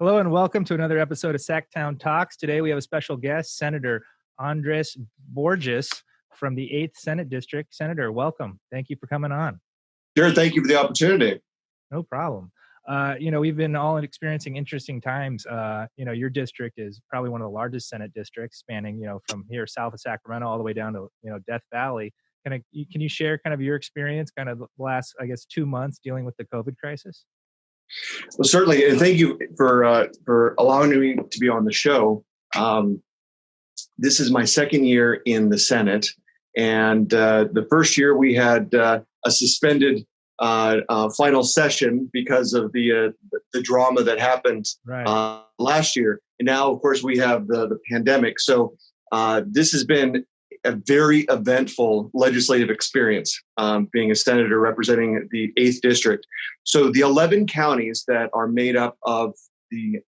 Hello and welcome to another episode of Sacktown Talks. Today we have a special guest, Senator Andreas Borgeas from the 8th Senate District. Senator, welcome. Thank you for coming on. Sure, thank you for the opportunity. No problem. We've been all experiencing interesting times. Your district is probably one of the largest Senate districts, spanning, from here south of Sacramento all the way down to, Death Valley. Can you share kind of your experience, kind of the last, 2 months dealing with the COVID crisis? Well, certainly, and thank you for allowing me to be on the show. This is my second year in the Senate, and the first year we had a suspended final session because of the drama that happened last year, and now, of course, we have the pandemic. So this has been a very eventful legislative experience, being a senator representing the 8th District. So the 11 counties that are made up of the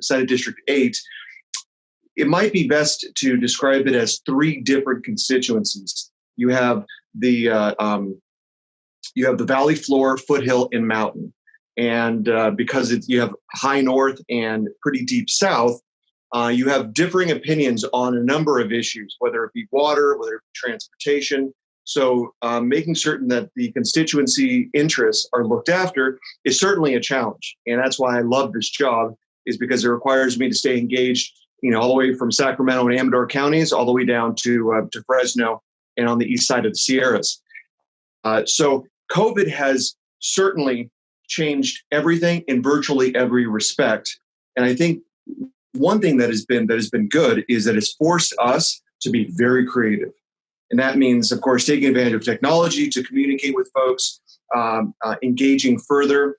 Senate District 8, it might be best to describe it as three different constituencies. You have the valley floor, foothill, and mountain. And because you have high north and pretty deep south, you have differing opinions on a number of issues, whether it be water, whether it be transportation. So making certain that the constituency interests are looked after is certainly a challenge. And that's why I love this job, is because it requires me to stay engaged, all the way from Sacramento and Amador counties, all the way down to Fresno and on the east side of the Sierras. So COVID has certainly changed everything in virtually every respect. And I think one thing that has been good is that it's forced us to be very creative. And that means, of course, taking advantage of technology to communicate with folks, engaging further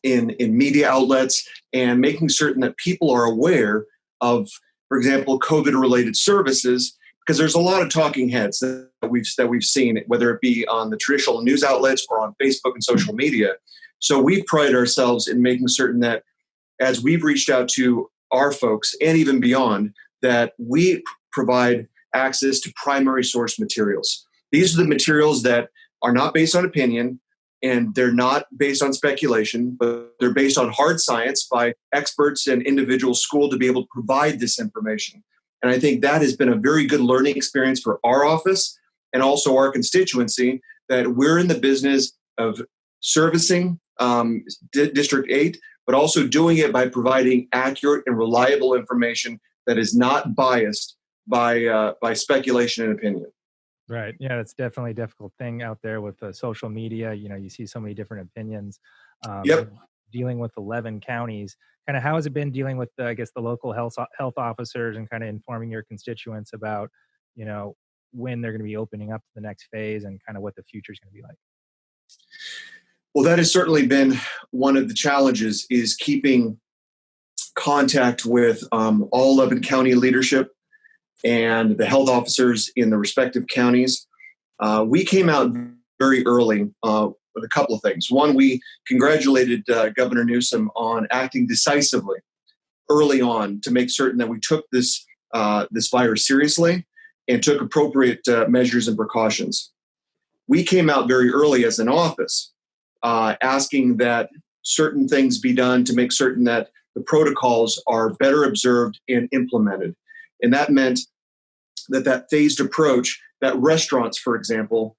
in media outlets, and making certain that people are aware of, for example, COVID-related services, because there's a lot of talking heads that we've seen, whether it be on the traditional news outlets or on Facebook and social media. So we've prided ourselves in making certain that as we've reached out to our folks and even beyond, that we provide access to primary source materials. These are the materials that are not based on opinion, and they're not based on speculation, but they're based on hard science by experts and individuals schooled to be able to provide this information. And I think that has been a very good learning experience for our office and also our constituency, that we're in the business of servicing District 8, but also doing it by providing accurate and reliable information that is not biased by speculation and opinion. Right. Yeah, it's definitely a difficult thing out there with social media. You see so many different opinions. Dealing with 11 counties, kind of how has it been dealing with, the local health officers and kind of informing your constituents about, when they're going to be opening up the next phase and kind of what the future is going to be like? Well, that has certainly been one of the challenges, is keeping contact with all 11 county leadership and the health officers in the respective counties. We came out very early with a couple of things. One, we congratulated Governor Newsom on acting decisively early on to make certain that we took this virus seriously and took appropriate measures and precautions. We came out very early as an office, asking that certain things be done to make certain that the protocols are better observed and implemented. And that meant that phased approach, that restaurants, for example,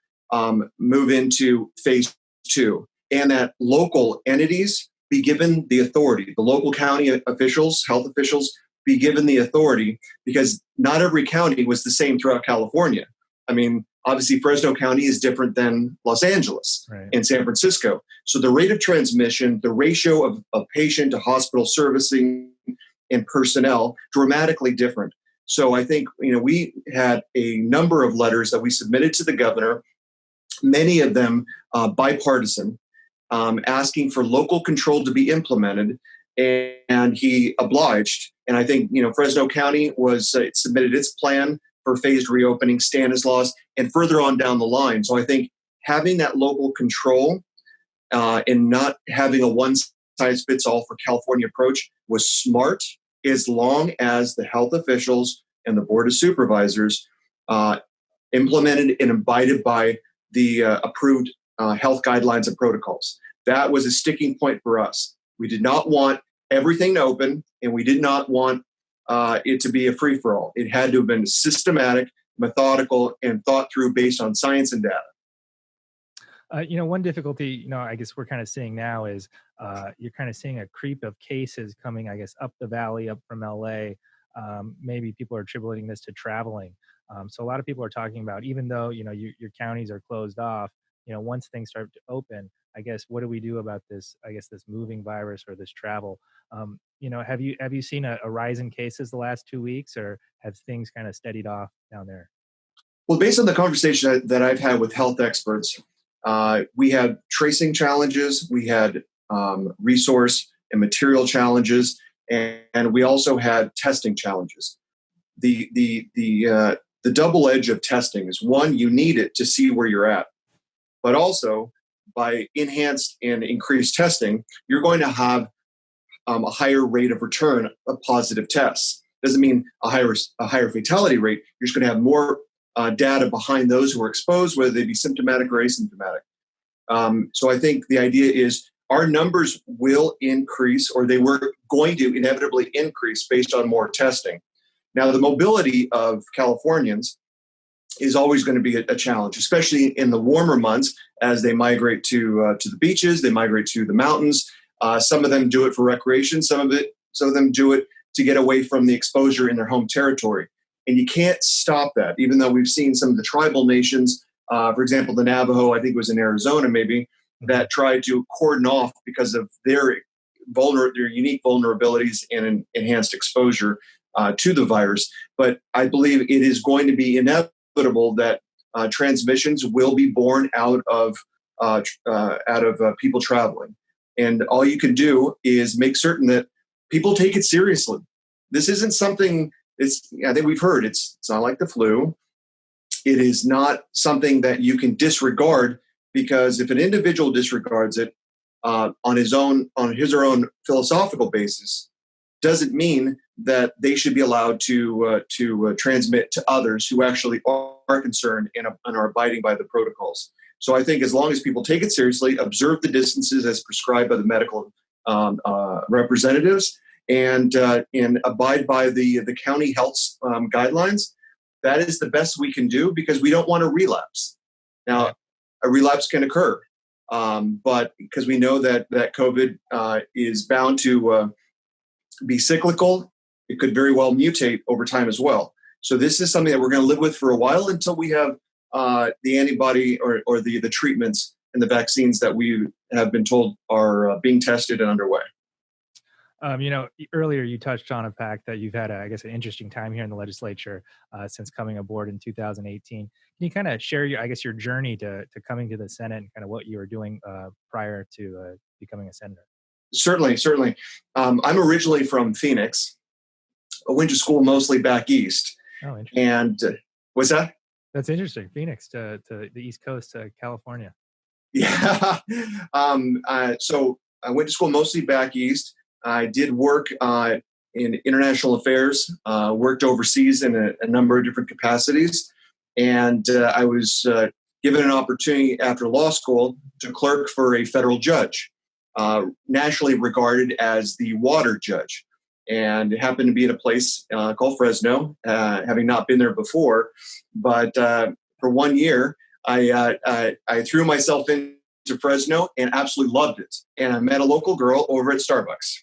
move into phase 2, and that local entities be given the authority, the local county officials, health officials, be given the authority, because not every county was the same throughout California. I mean, obviously, Fresno County is different than Los Angeles and San Francisco. So the rate of transmission, the ratio of patient to hospital servicing and personnel, dramatically different. So I think, we had a number of letters that we submitted to the governor, many of them bipartisan, asking for local control to be implemented, and he obliged. And I think, Fresno County submitted its plan for phased reopening, Stanislaus, and further on down the line. So I think having that local control and not having a one-size-fits-all for California approach was smart, as long as the health officials and the Board of Supervisors implemented and abided by the approved health guidelines and protocols. That was a sticking point for us. We did not want everything to open, and we did not want it to be a free-for-all. It had to have been systematic, methodical, and thought through based on science and data. One difficulty, I guess we're kind of seeing now is you're kind of seeing a creep of cases coming, I guess, up the valley, up from LA. Maybe people are attributing this to traveling. So a lot of people are talking about, even though, your counties are closed off, once things start to open, I guess, what do we do about this, I guess, this moving virus or this travel? Have you seen a rise in cases the last 2 weeks, or have things kind of steadied off down there? Well, based on the conversation that I've had with health experts, we had tracing challenges, we had resource and material challenges, and we also had testing challenges. The double edge of testing is, one, you need it to see where you're at, but also by enhanced and increased testing, you're going to have a higher rate of return of positive tests. Doesn't mean a higher fatality rate. You're just going to have more data behind those who are exposed, whether they be symptomatic or asymptomatic. So I think the idea is our numbers will increase, or they were going to inevitably increase based on more testing. Now, the mobility of Californians is always going to be a challenge, especially in the warmer months as they migrate to the beaches, they migrate to the mountains. Some of them do it for recreation. Some of them do it to get away from the exposure in their home territory. And you can't stop that, even though we've seen some of the tribal nations, for example, the Navajo, I think it was in Arizona maybe, that tried to cordon off because of their unique vulnerabilities and enhanced exposure to the virus. But I believe it is going to be inevitable that transmissions will be born out of people traveling. And all you can do is make certain that people take it seriously. This isn't something, I think we've heard, it's not like the flu. It is not something that you can disregard, because if an individual disregards it on his or her own philosophical basis, doesn't mean that they should be allowed to transmit to others who actually are concerned and are abiding by the protocols. So I think as long as people take it seriously, observe the distances as prescribed by the medical representatives, and abide by the county health guidelines, that is the best we can do, because we don't want to relapse. Now, a relapse can occur, but because we know that COVID is bound to be cyclical, it could very well mutate over time as well. So this is something that we're going to live with for a while until we have the antibody or the treatments and the vaccines that we have been told are being tested and underway. Earlier you touched on a fact that you've had, an interesting time here in the legislature since coming aboard in 2018. Can you kind of share your journey to coming to the Senate and kind of what you were doing prior to becoming a senator? Certainly. I'm originally from Phoenix. I went to school mostly back east. Oh, interesting. And what's that? That's interesting. Phoenix to the East Coast to California. Yeah. So I went to school mostly back east. I did work in international affairs, worked overseas in a number of different capacities. And I was given an opportunity after law school to clerk for a federal judge, nationally regarded as the water judge. And it happened to be in a place called Fresno, having not been there before. But for 1 year, I threw myself into Fresno and absolutely loved it. And I met a local girl over at Starbucks.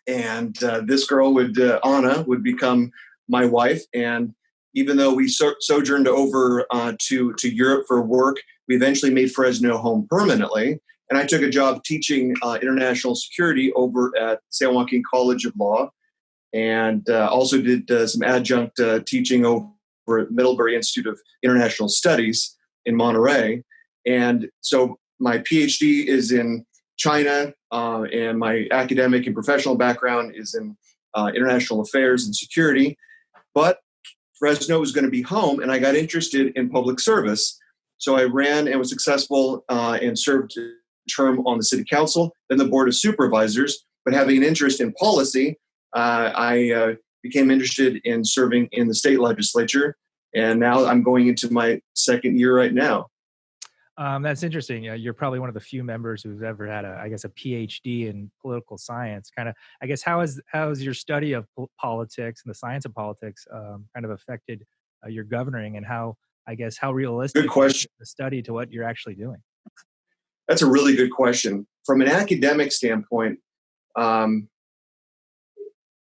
And this girl Anna would become my wife. And even though we sojourned over to Europe for work, we eventually made Fresno home permanently. And I took a job teaching international security over at San Joaquin College of Law, and also did some adjunct teaching over at Middlebury Institute of International Studies in Monterey. And so my PhD is in China, and my academic and professional background is in international affairs and security. But Fresno was going to be home, and I got interested in public service. So I ran and was successful and served a term on the city council, then the board of supervisors. But having an interest in policy, I became interested in serving in the state legislature. And now I'm going into my second year right now. That's interesting. You're probably one of the few members who's ever had I guess, a PhD in political science. Kind of, I guess, how has your study of politics and the science of politics kind of affected your governing, and how Good realistic is question. the study to what you're actually doing? That's a really good question. From an academic standpoint, um,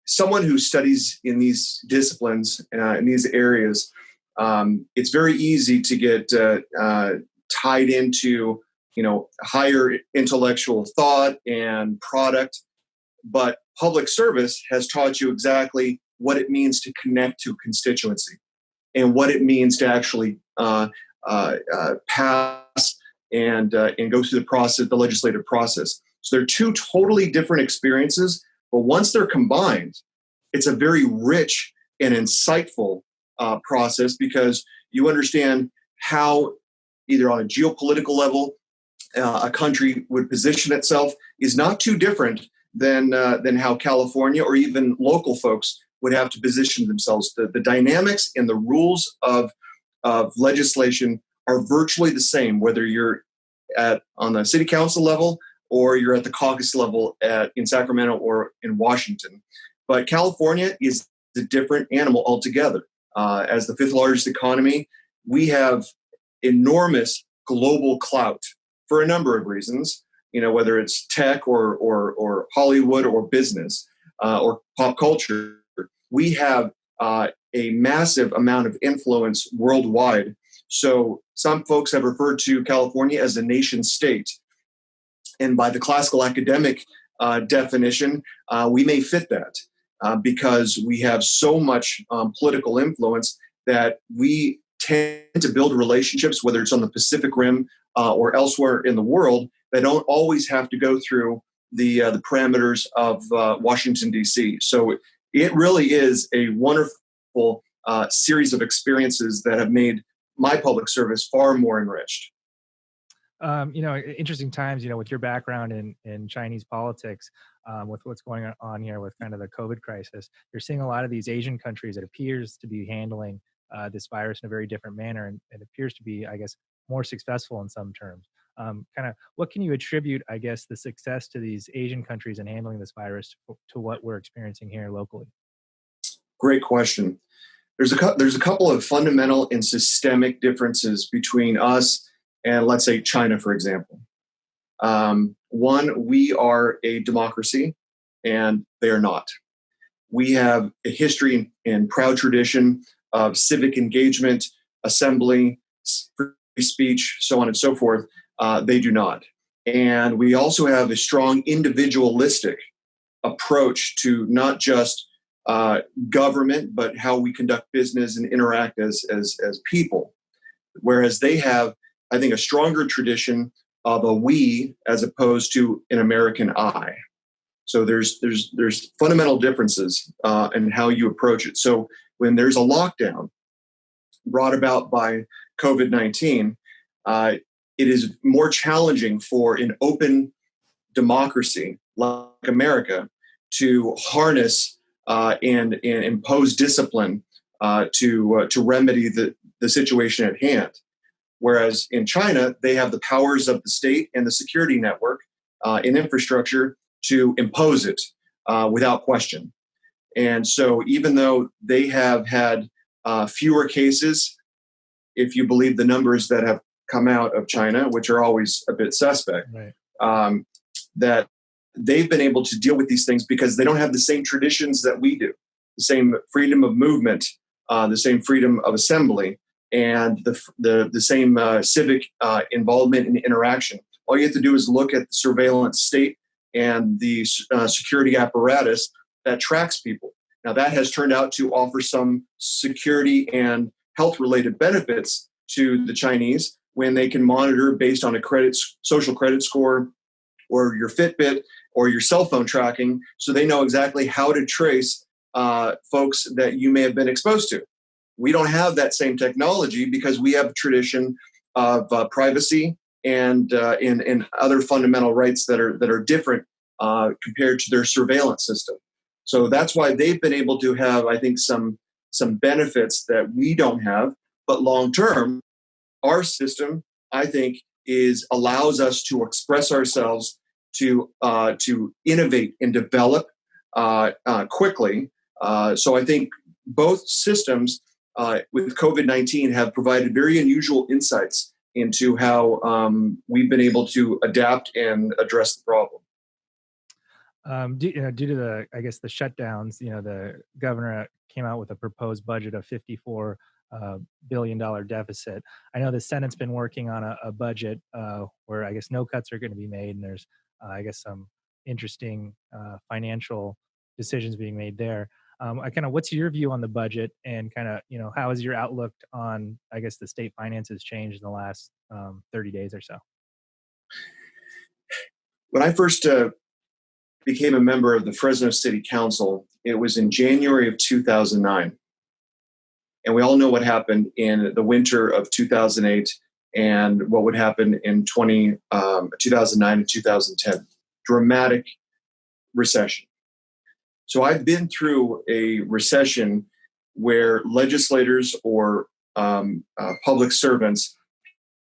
someone who studies in these disciplines, in these areas, it's very easy to get tied into, higher intellectual thought and product. But public service has taught you exactly what it means to connect to constituency and what it means to actually pass and go through the process, the legislative process. So they're two totally different experiences, but once they're combined, it's a very rich and insightful process, because you understand how, either on a geopolitical level, a country would position itself is not too different than how California or even local folks would have to position themselves. The dynamics and the rules of legislation are virtually the same, whether you're on the city council level or you're at the caucus level in Sacramento or in Washington. But California is a different animal altogether. As the fifth largest economy, we have enormous global clout for a number of reasons, whether it's tech or Hollywood or business or pop culture. We have a massive amount of influence worldwide. So some folks have referred to California as a nation state. And by the classical academic definition, we may fit that because we have so much political influence that we tend to build relationships, whether it's on the Pacific Rim or elsewhere in the world, that don't always have to go through the parameters of Washington, D.C. So it really is a wonderful series of experiences that have made my public service far more enriched. Interesting times, with your background in Chinese politics, with what's going on here with kind of the COVID crisis, you're seeing a lot of these Asian countries that appears to be handling this virus in a very different manner, and it appears to be, I guess, more successful in some terms. Kind of, what can you attribute, I guess, the success to these Asian countries in handling this virus to what we're experiencing here locally? Great question. There's a couple of fundamental and systemic differences between us and, let's say, China, for example. One, we are a democracy, and they are not. We have a history and proud tradition of civic engagement, assembly, free speech, so on and so forth. They do not. And we also have a strong individualistic approach to not just government, but how we conduct business and interact as people. Whereas they have, I think, a stronger tradition of a we as opposed to an American I. So there's fundamental differences in how you approach it. So when there's a lockdown brought about by COVID-19, it is more challenging for an open democracy like America to harness and impose discipline to remedy the situation at hand. Whereas in China, they have the powers of the state and the security network and infrastructure to impose it without question. And so even though they have had fewer cases, if you believe the numbers that have come out of China, which are always a bit suspect, right, that they've been able to deal with these things because they don't have the same traditions that we do, the same freedom of movement, the same freedom of assembly, and the same civic involvement and interaction. All you have to do is look at the surveillance state and the security apparatus that tracks people. Now, that has turned out to offer some security and health-related benefits to the Chinese when they can monitor based on a social credit score or your Fitbit or your cell phone tracking, so they know exactly how to trace folks that you may have been exposed to. We don't have that same technology because we have a tradition of privacy and other fundamental rights that are different compared to their surveillance system. So that's why they've been able to have, I think, some benefits that we don't have. But long term, our system, I think, allows us to express ourselves, to innovate and develop quickly. So I think both systems with COVID-19 have provided very unusual insights into how we've been able to adapt and address the problem. Due to the, I guess, the shutdowns, the governor came out with a proposed budget of $54 billion deficit. I know the Senate's been working on a budget where I guess no cuts are going to be made, and there's, I guess, some interesting financial decisions being made there. What's your view on the budget, and how has your outlook on, I guess, the state finances changed in the last 30 days or so? When I first became a member of the Fresno City Council, it was in January of 2009. And we all know what happened in the winter of 2008 and what would happen in 2009 and 2010. Dramatic recession. So I've been through a recession where legislators or public servants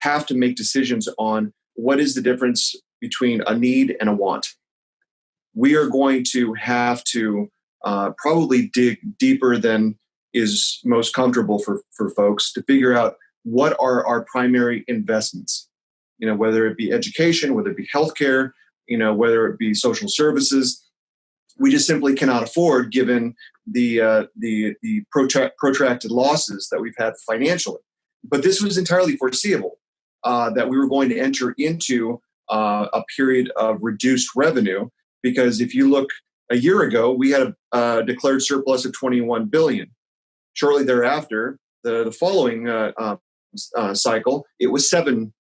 have to make decisions on what is the difference between a need and a want. We are going to have to probably dig deeper than is most comfortable for folks to figure out what are our primary investments. Whether it be education, whether it be healthcare, whether it be social services. We just simply cannot afford, given the protracted losses that we've had financially. But this was entirely foreseeable, that we were going to enter into a period of reduced revenue. Because if you look a year ago, we had a declared surplus of $21 billion. Shortly thereafter, the following cycle, it was $7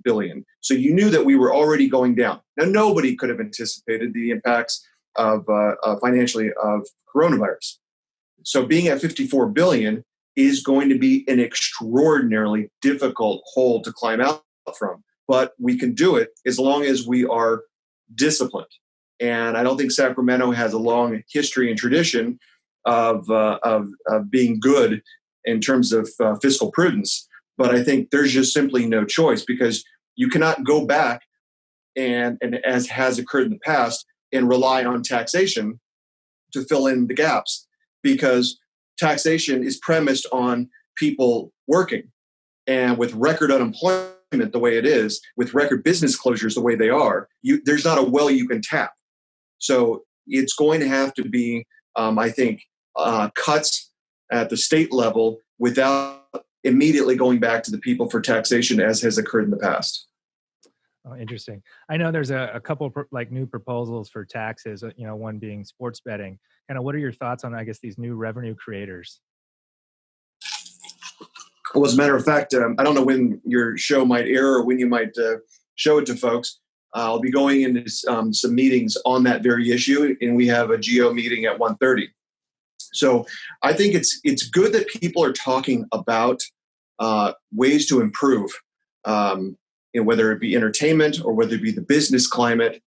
billion. So you knew that we were already going down. Now, nobody could have anticipated the impacts of financially of coronavirus. So being at $54 billion is going to be an extraordinarily difficult hole to climb out from. But we can do it as long as we are disciplined. And I don't think Sacramento has a long history and tradition of being good in terms of fiscal prudence. But I think there's just simply no choice, because you cannot go back and as has occurred in the past, and rely on taxation to fill in the gaps, because taxation is premised on people working. And with record unemployment the way it is, with record business closures the way they are, there's not a well you can tap. So it's going to have to be, I think, cuts at the state level without immediately going back to the people for taxation, as has occurred in the past. Oh, interesting. I know there's a couple new proposals for taxes, one being sports betting. What are your thoughts on, I guess, these new revenue creators? Well, as a matter of fact, I don't know when your show might air or when you might show it to folks. I'll be going into some meetings on that very issue, and we have a GO meeting at 1:30. So I think it's good that people are talking about ways to improve, whether it be entertainment or whether it be the business climate.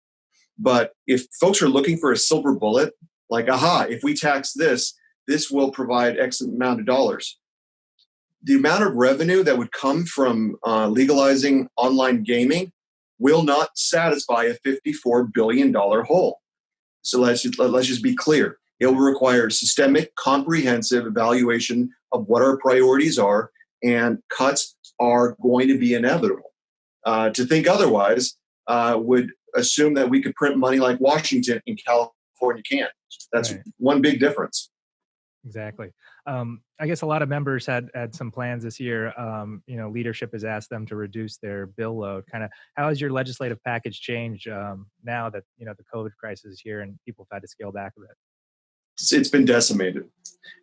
But if folks are looking for a silver bullet, like, if we tax this, this will provide X amount of dollars. The amount of revenue that would come from legalizing online gaming will not satisfy a $54 billion hole. So let's just be clear. It will require systemic, comprehensive evaluation of what our priorities are, and cuts are going to be inevitable. To think otherwise would assume that we could print money like Washington and California can't. That's right. One big difference. Exactly. I guess a lot of members had some plans this year. Leadership has asked them to reduce their bill load. How has your legislative package changed now that the COVID crisis is here and people have had to scale back a bit? It's been decimated,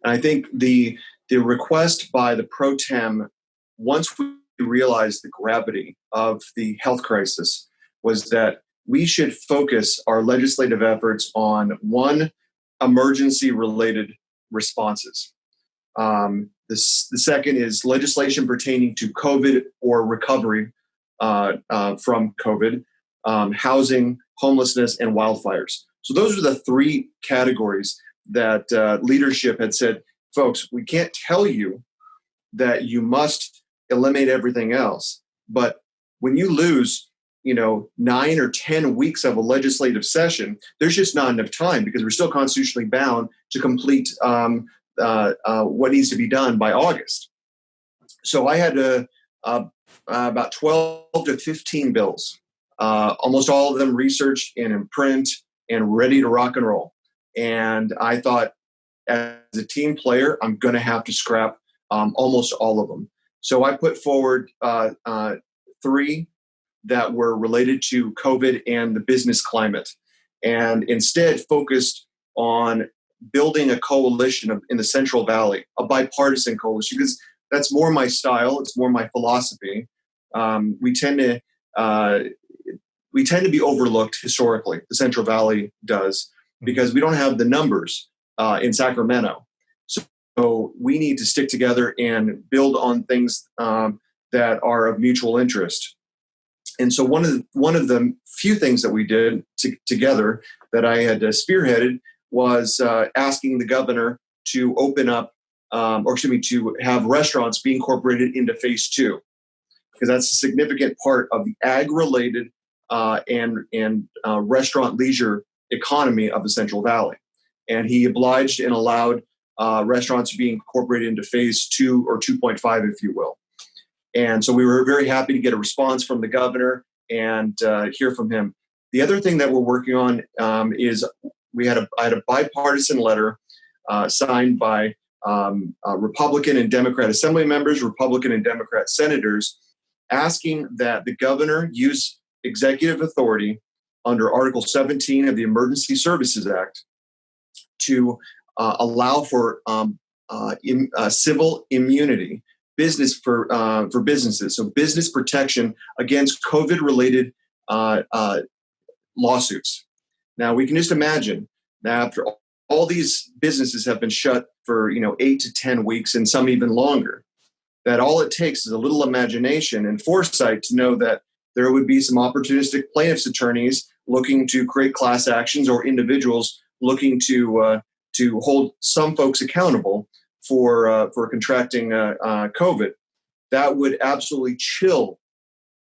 and I think the request by the pro tem, once we realized the gravity of the health crisis, was that we should focus our legislative efforts on one, emergency-related responses. The second is legislation pertaining to COVID or recovery from COVID, housing, homelessness, and wildfires. So those are the three categories that leadership had said, folks, we can't tell you that you must eliminate everything else, but when you lose, 9 or 10 weeks of a legislative session, there's just not enough time because we're still constitutionally bound to complete what needs to be done by August. So I had about 12 to 15 bills, almost all of them researched and in print and ready to rock and roll. And I thought, as a team player, I'm going to have to scrap almost all of them. So I put forward 3 that were related to COVID and the business climate, and instead focused on building a coalition in the Central Valley, a bipartisan coalition, because that's more my style. It's more my philosophy. We tend to be overlooked historically. The Central Valley does, because we don't have the numbers in Sacramento. So we need to stick together and build on things that are of mutual interest. And so one of the few things that we did together that I had spearheaded was asking the governor to open up, to have restaurants be incorporated into phase 2, because that's a significant part of the ag-related and restaurant leisure economy of the Central Valley. And he obliged and allowed restaurants to be incorporated into phase 2 or 2.5, if you will. And so we were very happy to get a response from the governor and hear from him. The other thing that we're working on is I had a bipartisan letter signed by Republican and Democrat Assembly members, Republican and Democrat senators, asking that the governor use executive authority under Article 17 of the Emergency Services Act to allow for civil immunity for businesses, so business protection against COVID-related lawsuits. Now, we can just imagine that after all these businesses have been shut for 8 to 10 weeks and some even longer, that all it takes is a little imagination and foresight to know that there would be some opportunistic plaintiffs' attorneys looking to create class actions, or individuals looking to hold some folks accountable for contracting COVID. That would absolutely chill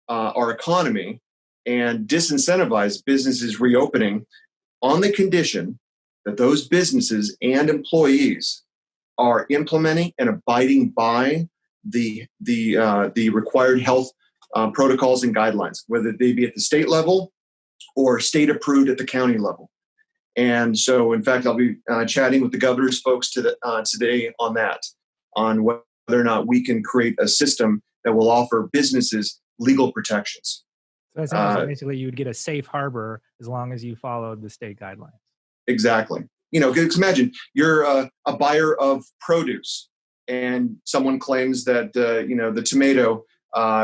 our economy and disincentivize businesses reopening, on the condition that those businesses and employees are implementing and abiding by the required health protocols and guidelines, whether they be at the state level or state approved at the county level. And so, in fact, I'll be chatting with the governor's folks today on whether or not we can create a system that will offer businesses legal protections. So that sounds like basically you would get a safe harbor as long as you followed the state guidelines. Exactly. Because imagine you're a buyer of produce, and someone claims that the tomato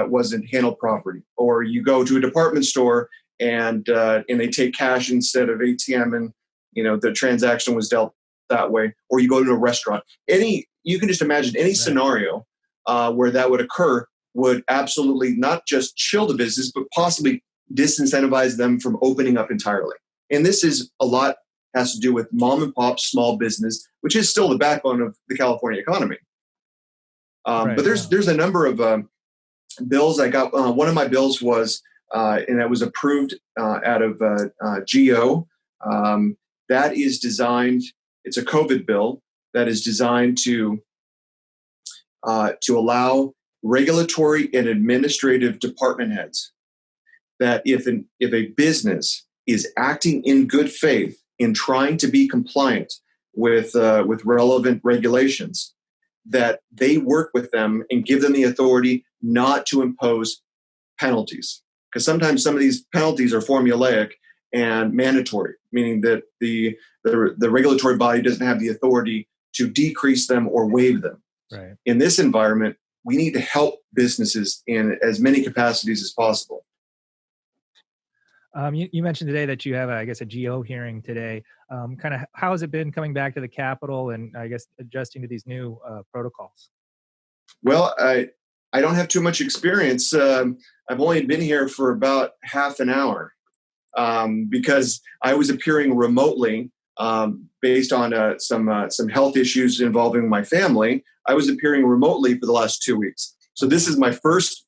wasn't handled properly, or you go to a department store and they take cash instead of ATM, and the transaction was dealt that way, or you go to a restaurant. You can just imagine any scenario where that would occur would absolutely not just chill the business, but possibly disincentivize them from opening up entirely. And this is a lot has to do with mom and pop small business, which is still the backbone of the California economy. But there's a number of bills. I got one of my bills was, and that was approved out of GO. That is designed. It's a COVID bill that is designed to allow regulatory and administrative department heads that if a business is acting in good faith in trying to be compliant with relevant regulations, that they work with them and give them the authority not to impose penalties. Because sometimes some of these penalties are formulaic and mandatory, meaning that the regulatory body doesn't have the authority to decrease them or waive them. Right. In this environment, we need to help businesses in as many capacities as possible. You mentioned today that you have, a GO hearing today. Kind of how has it been coming back to the Capitol and adjusting to these new protocols? Well, I don't have too much experience. I've only been here for about half an hour because I was appearing remotely based on some health issues involving my family. I was appearing remotely for the last 2 weeks. So this is my first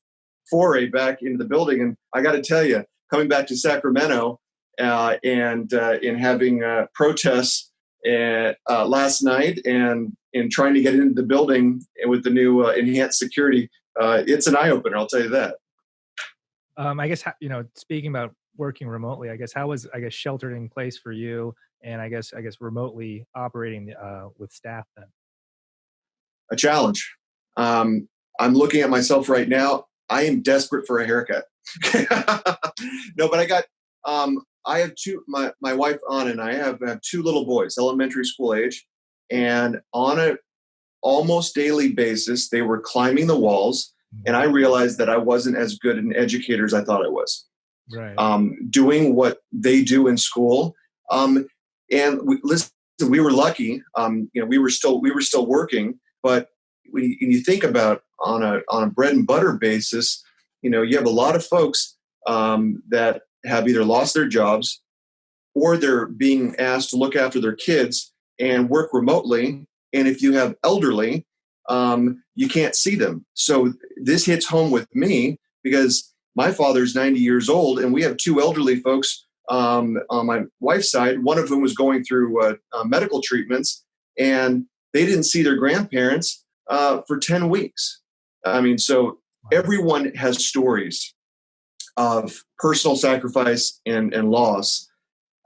foray back into the building. And I got to tell you, coming back to Sacramento and in having protests last night and in trying to get into the building with the new enhanced security, it's an eye opener. I'll tell you that. I guess, speaking about working remotely, I guess, how was, sheltered in place for you, and I guess remotely operating with staff then? A challenge. I'm looking at myself right now. I am desperate for a haircut. No, but I have my wife Anna and I have two little boys, elementary school age, and on a almost daily basis, they were climbing the walls, and I realized that I wasn't as good an educator as I thought I was. Right. Doing what they do in school, and we were lucky. We were still working, but when you think about on a bread and butter basis, you have a lot of folks that have either lost their jobs or they're being asked to look after their kids and work remotely. And if you have elderly, you can't see them. So this hits home with me because my father's 90 years old, and we have two elderly folks on my wife's side, one of whom was going through medical treatments, and they didn't see their grandparents for 10 weeks. I mean, so everyone has stories of personal sacrifice and loss,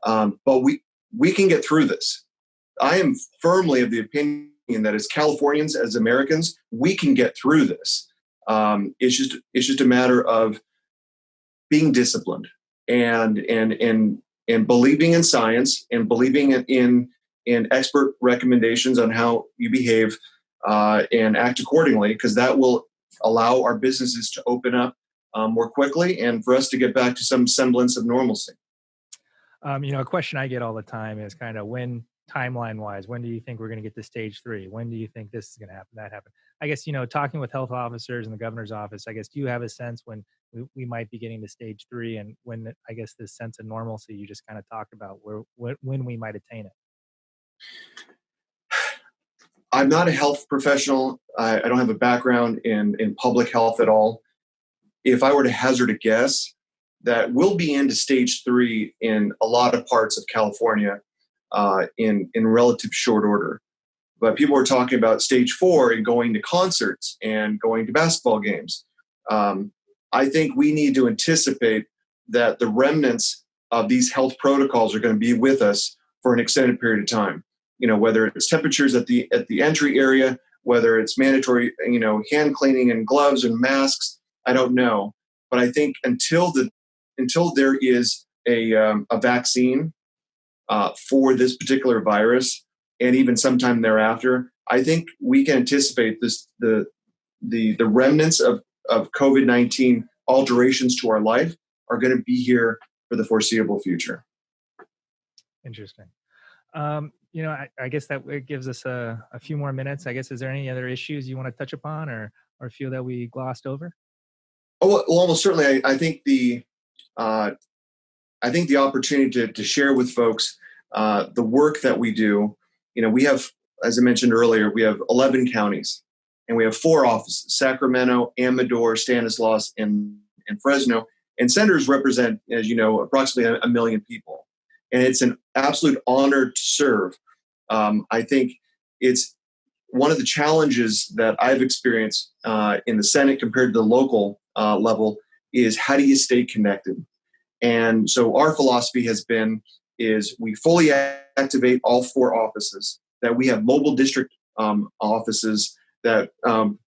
but we can get through this. I am firmly of the opinion that as Californians, as Americans, we can get through this. It's just a matter of being disciplined and believing in science and believing in expert recommendations on how you behave and act accordingly, because that will allow our businesses to open up more quickly and for us to get back to some semblance of normalcy. A question I get all the time is kind of timeline wise, when do you think we're going to get to stage 3? When do you think this is going to happen, that happen? I guess, talking with health officers in the governor's office, I guess, do you have a sense when we might be getting to stage 3 and when, I guess, this sense of normalcy you just kind of talked about, when we might attain it? I'm not a health professional. I don't have a background in public health at all. If I were to hazard a guess, that we'll be into stage 3 in a lot of parts of California in relative short order. But people are talking about stage 4 and going to concerts and going to basketball games. I think we need to anticipate that the remnants of these health protocols are going to be with us for an extended period of time. Whether it's temperatures at the entry area, whether it's mandatory, hand cleaning and gloves and masks, I don't know. But I think until there is a vaccine for this particular virus, and even sometime thereafter, I think we can anticipate the remnants of COVID-19 alterations to our life are going to be here for the foreseeable future. Interesting. I guess that it gives us a few more minutes. I guess, is there any other issues you want to touch upon or feel that we glossed over? Oh, well, almost certainly. I think the opportunity to share with folks the work that we do. We have, as I mentioned earlier, we have 11 counties, and we have 4 offices: Sacramento, Amador, Stanislaus, and Fresno. And senators represent, as you know, approximately 1 million people. And it's an absolute honor to serve. I think it's one of the challenges that I've experienced in the Senate compared to the local level is, how do you stay connected? And so our philosophy has been is we fully activate all 4 offices, that we have mobile district offices that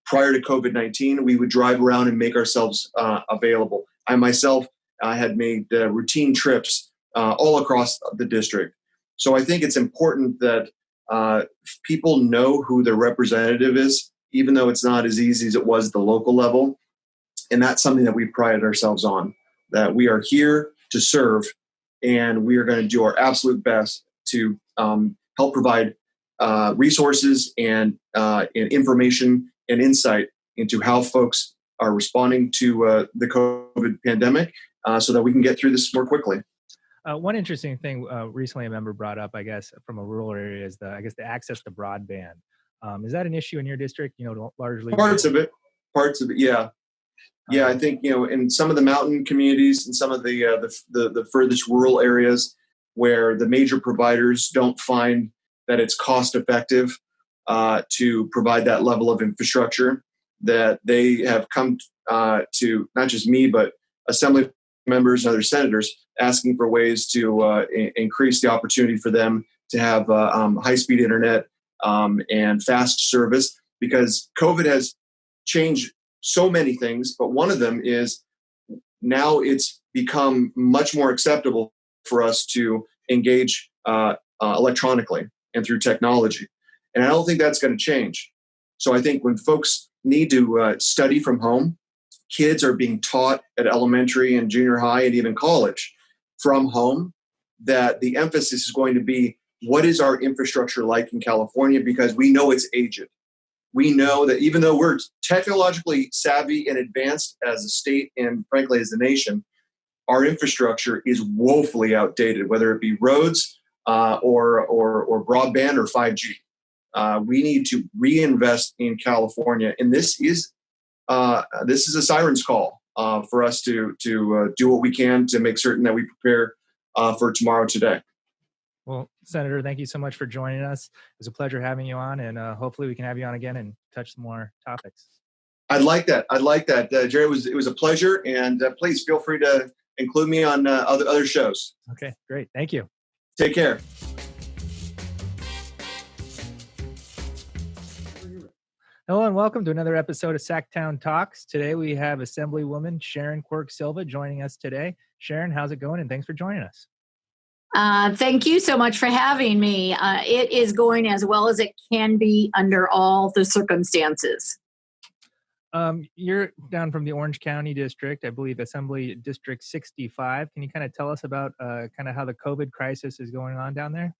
prior to COVID-19, we would drive around and make ourselves available. I myself had made routine trips all across the district. So I think it's important that people know who their representative is, even though it's not as easy as it was at the local level. And that's something that we pride ourselves on, that we are here to serve, and we are going to do our absolute best to help provide resources and information and insight into how folks are responding to the COVID pandemic so that we can get through this more quickly. One interesting thing recently a member brought up, I guess, from a rural area is the access to broadband. Is that an issue in your district? Largely parts of it, yeah. Yeah, I think, in some of the mountain communities and some of the furthest rural areas where the major providers don't find that it's cost effective to provide that level of infrastructure, that they have come to not just me, but assembly members and other senators asking for ways to increase the opportunity for them to have high-speed internet and fast service, because COVID has changed so many things, but one of them is now it's become much more acceptable for us to engage electronically and through technology. And I don't think that's going to change. So I think when folks need to study from home, kids are being taught at elementary and junior high and even college from home, that the emphasis is going to be, what is our infrastructure like in California? Because we know it's aged. We know that even though we're technologically savvy and advanced as a state and frankly as a nation, our infrastructure is woefully outdated, whether it be roads or broadband or 5G. We need to reinvest in California, and this is a siren's call for us to do what we can to make certain that we prepare for tomorrow today. Well, Senator, thank you so much for joining us. It was a pleasure having you on, and hopefully we can have you on again and touch some more topics. I'd like that. Jerry, it was a pleasure, and please feel free to include me on other shows. Okay, great. Thank you. Take care. Hello and welcome to another episode of Sacktown Talks. Today we have Assemblywoman Sharon Quirk-Silva joining us today. Sharon, how's it going? And thanks for joining us. Thank you so much for having me. It is going as well as it can be under all the circumstances. You're down from the Orange County District, I believe Assembly District 65. Can you kind of tell us about kind of how the COVID crisis is going on down there?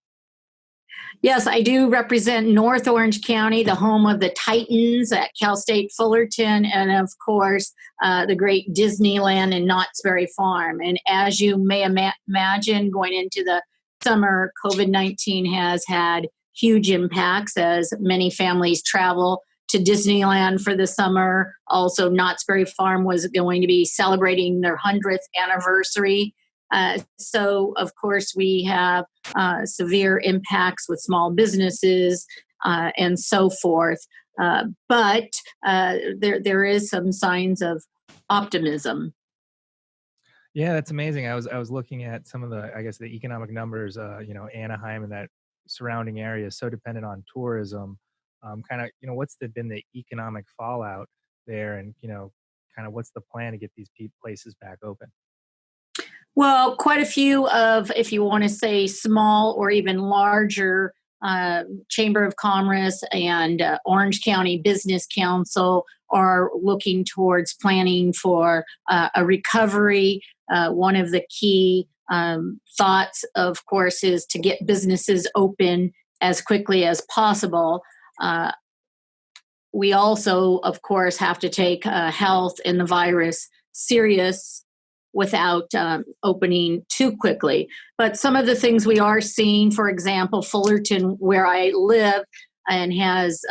Yes, I do represent North Orange County, the home of the Titans at Cal State Fullerton, and of course, the great Disneyland and Knott's Berry Farm. And as you may imagine, going into the summer, COVID-19 has had huge impacts as many families travel to Disneyland for the summer. Also, Knott's Berry Farm was going to be celebrating their 100th anniversary. So, of course, we have severe impacts with small businesses and so forth. But there is some signs of optimism. Yeah, that's amazing. I was looking at some of the economic numbers. Anaheim and that surrounding area is so dependent on tourism. What's been the economic fallout there, and kind of what's the plan to get these places back open? Well, quite a few of, if you want to say small or even larger, Chamber of Commerce and Orange County Business Council are looking towards planning for a recovery. One of the key thoughts, of course, is to get businesses open as quickly as possible. We also, of course, have to take health and the virus serious without opening too quickly. But some of the things we are seeing, for example, Fullerton, where I live, and has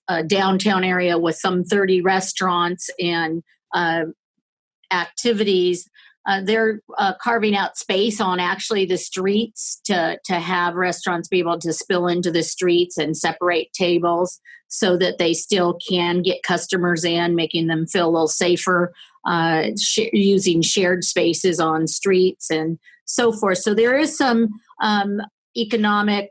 a downtown area with some 30 restaurants and activities, they're carving out space on actually the streets to have restaurants be able to spill into the streets and separate tables so that they still can get customers in, making them feel a little safer, using shared spaces on streets and so forth. So there is some economic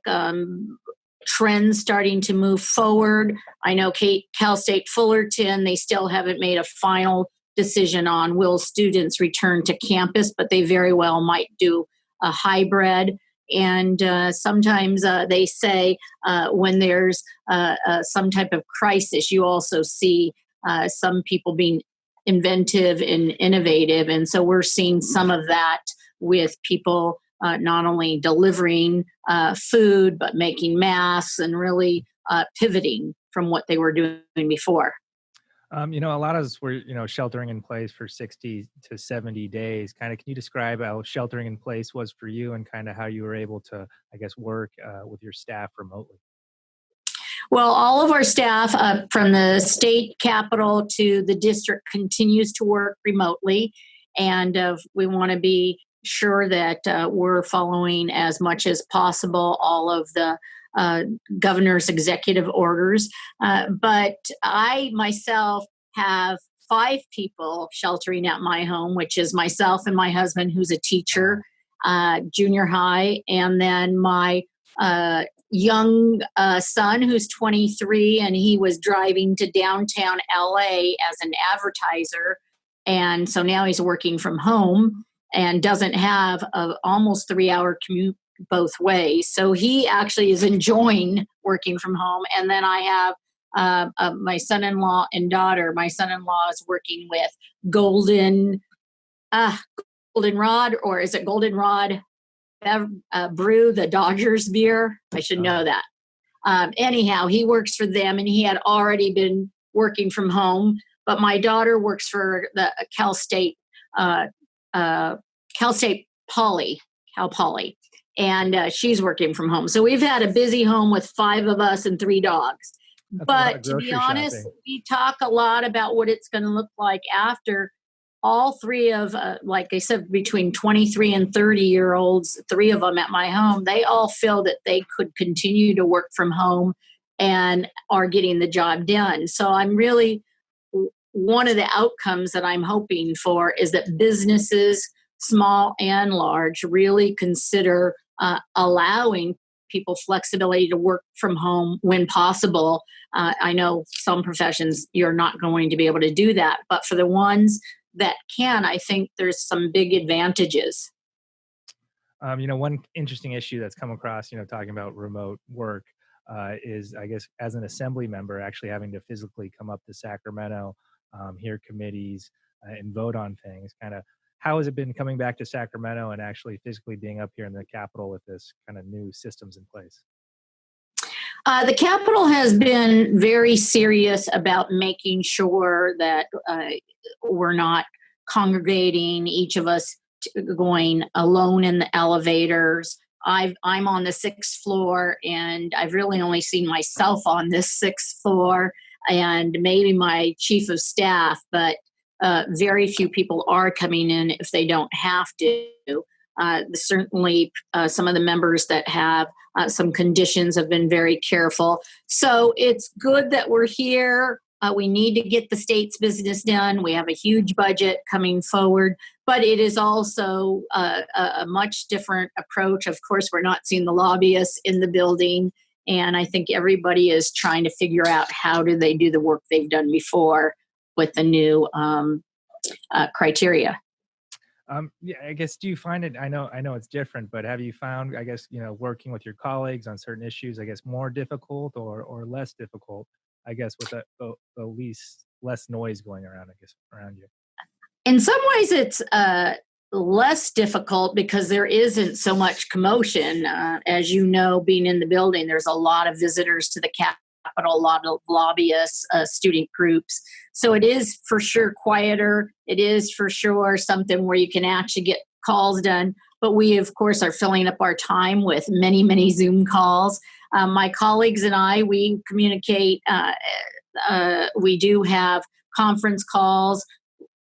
trends starting to move forward. I know Cal State Fullerton, they still haven't made a final decision on will students return to campus, but they very well might do a hybrid. And sometimes they say when there's some type of crisis, you also see some people being inventive and innovative. And so we're seeing some of that with people not only delivering food, but making masks and really pivoting from what they were doing before. A lot of us were, sheltering in place for 60 to 70 days. Kind of, can you describe how sheltering in place was for you and kind of how you were able to, work with your staff remotely? Well, all of our staff from the state capitol to the district continues to work remotely. And we want to be sure that we're following as much as possible all of the governor's executive orders. But I myself have 5 people sheltering at my home, which is myself and my husband, who's a teacher, junior high, and then my young son, who's 23, and he was driving to downtown LA as an advertiser. And so now he's working from home and doesn't have a almost 3-hour commute both ways. So he actually is enjoying working from home. And then I have my son-in-law and daughter. My son-in-law is working with Goldenrod, or is it Goldenrod Brew, the Dodgers beer? I should know that. Anyhow, he works for them, and he had already been working from home. But my daughter works for the Cal State Poly, and she's working from home. So we've had a busy home with 5 of us and 3 dogs. But to be honest, we talk a lot about what it's going to look like after. All 3 of, like I said, between 23 and 30-year-olds, 3 of them at my home, they all feel that they could continue to work from home and are getting the job done. So I'm really, one of the outcomes that I'm hoping for is that businesses, small and large, really consider allowing people flexibility to work from home when possible. I know some professions you're not going to be able to do that, but for the ones that can, I think there's some big advantages. One interesting issue that's come across, talking about remote work, is, I guess, as an assembly member, actually having to physically come up to Sacramento, hear committees, and vote on things. Kind of, how has it been coming back to Sacramento and actually physically being up here in the Capitol with this kind of new systems in place? The Capitol has been very serious about making sure that we're not congregating, each of us going alone in the elevators. I'm on the 6th floor, and I've really only seen myself on this 6th floor and maybe my chief of staff, but very few people are coming in if they don't have to. Certainly, some of the members that have some conditions have been very careful. So it's good that we're here. We need to get the state's business done. We have a huge budget coming forward, but it is also a much different approach. Of course, we're not seeing the lobbyists in the building, and I think everybody is trying to figure out how do they do the work they've done before with the new criteria. Yeah, I guess, do you find it, I know it's different, but have you found, I guess, working with your colleagues on certain issues, I guess, more difficult or less difficult, I guess, with the less noise going around, I guess, around you? In some ways, it's less difficult because there isn't so much commotion. As you know, being in the building, there's a lot of visitors to the Capitol, a lot of lobbyists, student groups. So it is for sure quieter. It is for sure something where you can actually get calls done. But we, of course, are filling up our time with many, many Zoom calls. My colleagues and I, we communicate. We do have conference calls.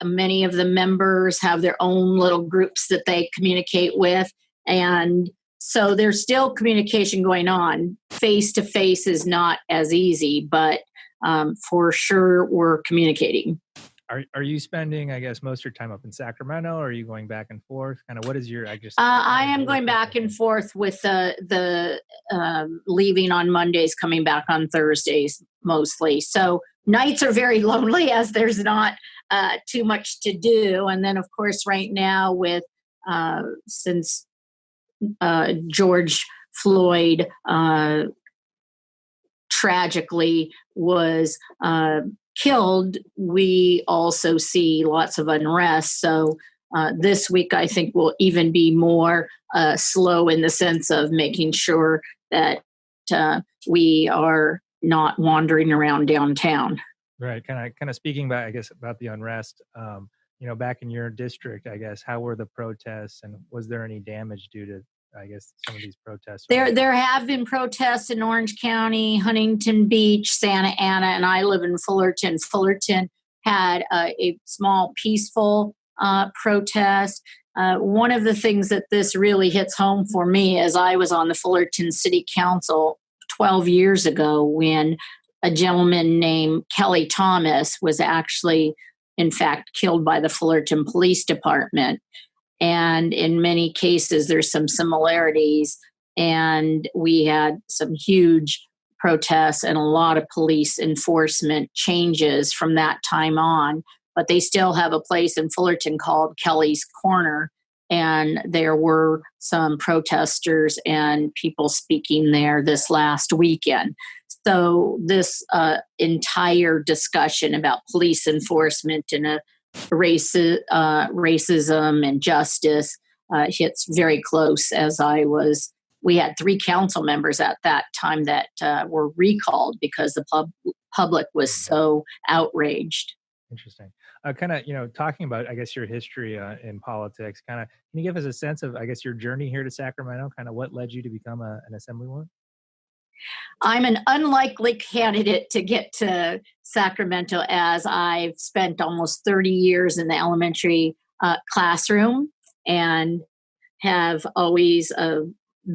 Many of the members have their own little groups that they communicate with. And so there's still communication going on. Face-to-face is not as easy, but for sure we're communicating. Are you spending, I guess, most of your time up in Sacramento, or are you going back and forth? Kind of, what is your, I am going back and forth with the leaving on Mondays, coming back on Thursdays mostly. So nights are very lonely as there's not too much to do. And then, of course, right now with since George Floyd tragically was killed, we also see lots of unrest. So this week, I think, will even be more slow in the sense of making sure that we are not wandering around downtown. Right. Kind of speaking about, I guess, about the unrest, back in your district, I guess, how were the protests, and was there any damage due to I guess some of these protests? There have been protests in Orange County, Huntington Beach, Santa Ana, and I live in Fullerton. Fullerton had a small peaceful protest. One of the things that this really hits home for me is I was on the Fullerton City Council 12 years ago when a gentleman named Kelly Thomas was actually, in fact, killed by the Fullerton Police Department. And in many cases, there's some similarities. And we had some huge protests and a lot of police enforcement changes from that time on. But they still have a place in Fullerton called Kelly's Corner. And there were some protesters and people speaking there this last weekend. So this entire discussion about police enforcement and racism and justice hits very close. We had 3 council members at that time that were recalled because the public was so outraged. Interesting. Kind of, talking about, I guess, your history in politics, can you give us a sense of, I guess, your journey here to Sacramento, kind of what led you to become an assemblywoman? I'm an unlikely candidate to get to Sacramento, as I've spent almost 30 years in the elementary classroom and have always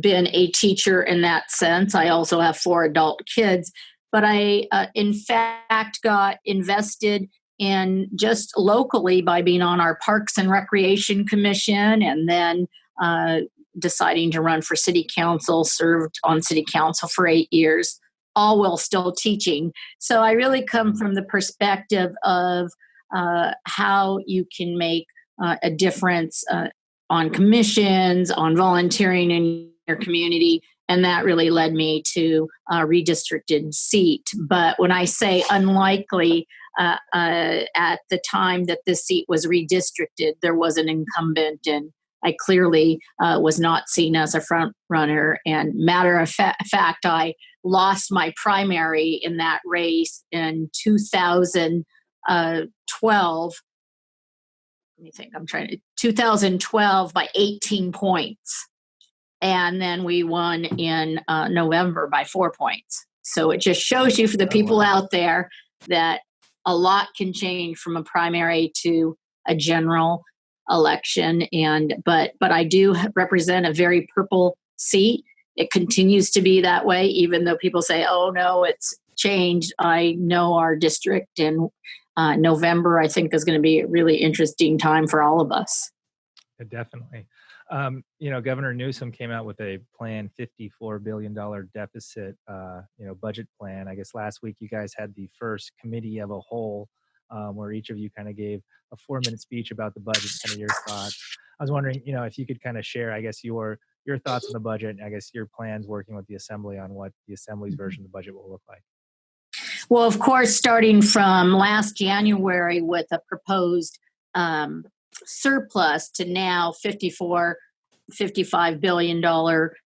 been a teacher in that sense. I also have 4 adult kids, but I, in fact, got invested in just locally by being on our Parks and Recreation Commission, and then deciding to run for city council, served on city council for 8 years, all while still teaching. So I really come from the perspective of how you can make a difference on commissions, on volunteering in your community. And that really led me to a redistricted seat. But when I say unlikely, at the time that this seat was redistricted, there was an incumbent, and I clearly was not seen as a front runner. And matter of fact, I lost my primary in that race in 2012. Let me think. 2012 by 18 points. And then we won in November by 4 points. So it just shows you, for the people out there, that a lot can change from a primary to a general election. But I do represent a very purple seat. It continues to be that way, even though people say, oh no, it's changed. I know our district in November, I think, is going to be a really interesting time for all of us. Definitely. Governor Newsom came out with a planned $54 billion deficit, budget plan. I guess last week you guys had the first committee of a whole, where each of you kind of gave a 4-minute speech about the budget, kind of your thoughts. I was wondering, if you could kind of share, I guess, your thoughts on the budget, and I guess your plans working with the Assembly on what the Assembly's version of the budget will look like. Well, of course, starting from last January with a proposed surplus to now $55 billion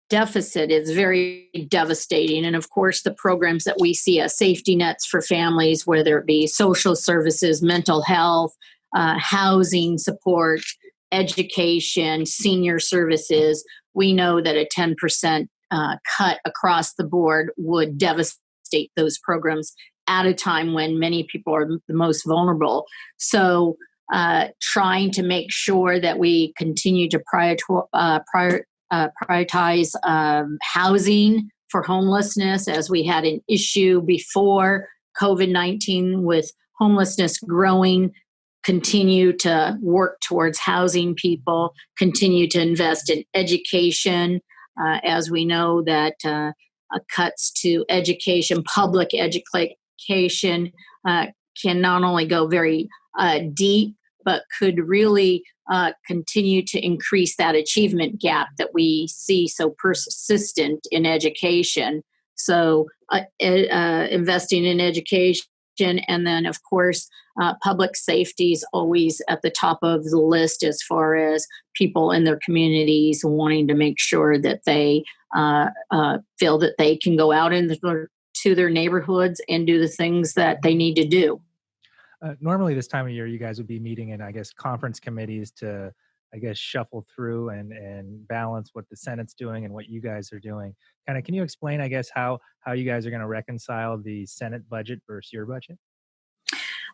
deficit is very devastating. And of course, the programs that we see as safety nets for families, whether it be social services, mental health, housing support, education, senior services, we know that a 10% cut across the board would devastate those programs at a time when many people are the most vulnerable. So trying to make sure that we continue to prioritize housing for homelessness, as we had an issue before COVID-19 with homelessness growing, continue to work towards housing people, continue to invest in education, as we know that cuts to education, public education, can not only go very deep, but could really continue to increase that achievement gap that we see so persistent in education. So investing in education, and then, of course, public safety is always at the top of the list as far as people in their communities wanting to make sure that they feel that they can go out to their neighborhoods and do the things that they need to do. Normally this time of year, you guys would be meeting in, I guess, conference committees to I guess, shuffle through and balance what the Senate's doing and what you guys are doing. Kind of, can you explain, I guess, how you guys are going to reconcile the Senate budget versus your budget?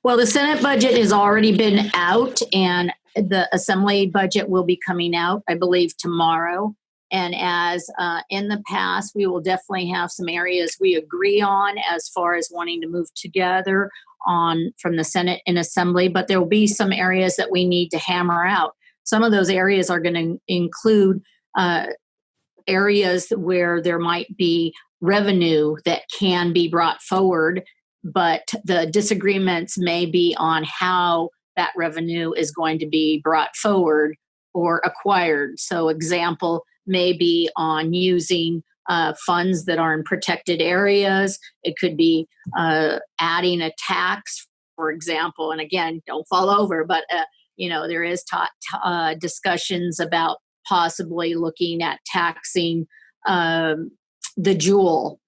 Well, the Senate budget has already been out, and the Assembly budget will be coming out, I believe, tomorrow. And as in the past, we will definitely have some areas we agree on as far as wanting to move together on from the Senate and Assembly, but there will be some areas that we need to hammer out. Some of those areas are going to include areas where there might be revenue that can be brought forward, but the disagreements may be on how that revenue is going to be brought forward or acquired. So example may be on using funds that are in protected areas. It could be adding a tax, for example, and again, don't fall over, but there is discussions about possibly looking at taxing the jewel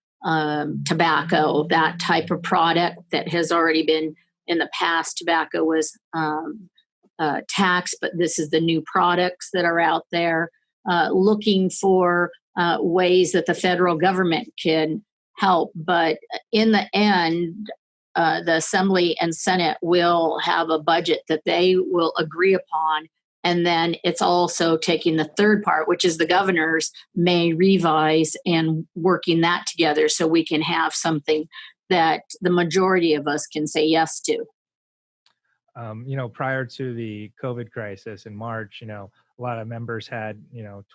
tobacco, that type of product that has already been in the past. Tobacco was taxed, but this is the new products that are out there. Looking for ways that the federal government can help. But in the end, the Assembly and Senate will have a budget that they will agree upon. And then it's also taking the third part, which is the governors may revise and working that together so we can have something that the majority of us can say yes to. Prior to the COVID crisis in March, a lot of members had,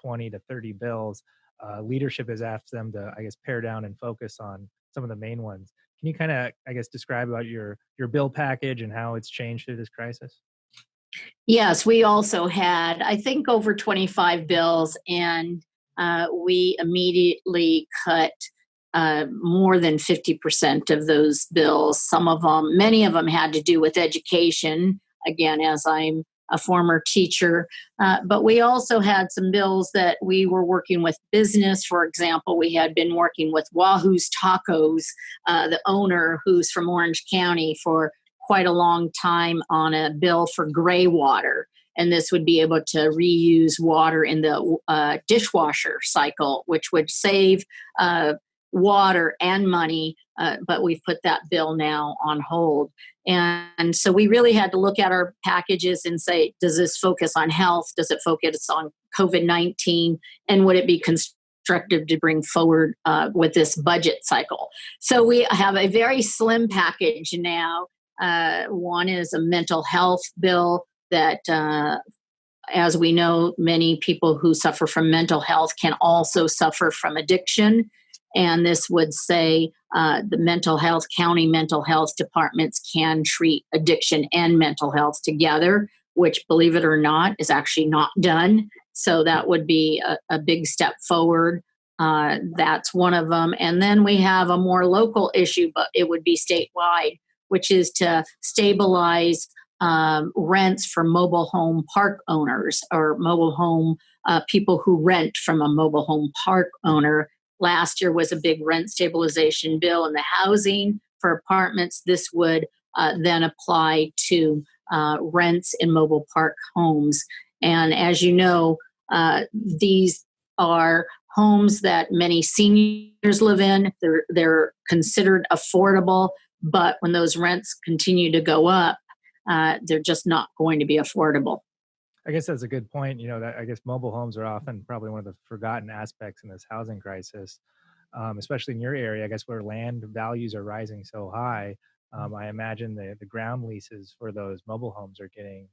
20 to 30 bills. Leadership has asked them to, I guess, pare down and focus on some of the main ones. Can you kind of, I guess, describe about your bill package and how it's changed through this crisis? Yes, we also had, I think, over 25 bills, and we immediately cut more than 50% of those bills. Many of them had to do with education, again, as I'm a former teacher. But we also had some bills that we were working with business. For example, we had been working with Wahoo's Tacos, the owner who's from Orange County, for quite a long time on a bill for gray water. And this would be able to reuse water in the dishwasher cycle, which would save water and money, but we've put that bill now on hold. And so we really had to look at our packages and say, does this focus on health? Does it focus on COVID-19? And would it be constructive to bring forward with this budget cycle? So we have a very slim package now. One is a mental health bill that, as we know, many people who suffer from mental health can also suffer from addiction. And this would say the county mental health departments can treat addiction and mental health together, which, believe it or not, is actually not done. So that would be a big step forward. That's one of them. And then we have a more local issue, but it would be statewide, which is to stabilize rents for mobile home park owners or mobile home people who rent from a mobile home park owner. Last year was a big rent stabilization bill in the housing for apartments. This would then apply to rents in mobile park homes. And as you know, these are homes that many seniors live in. They're considered affordable, but when those rents continue to go up, they're just not going to be affordable. I guess that's a good point. That I guess mobile homes are often probably one of the forgotten aspects in this housing crisis, especially in your area, I guess, where land values are rising so high. I imagine the ground leases for those mobile homes are getting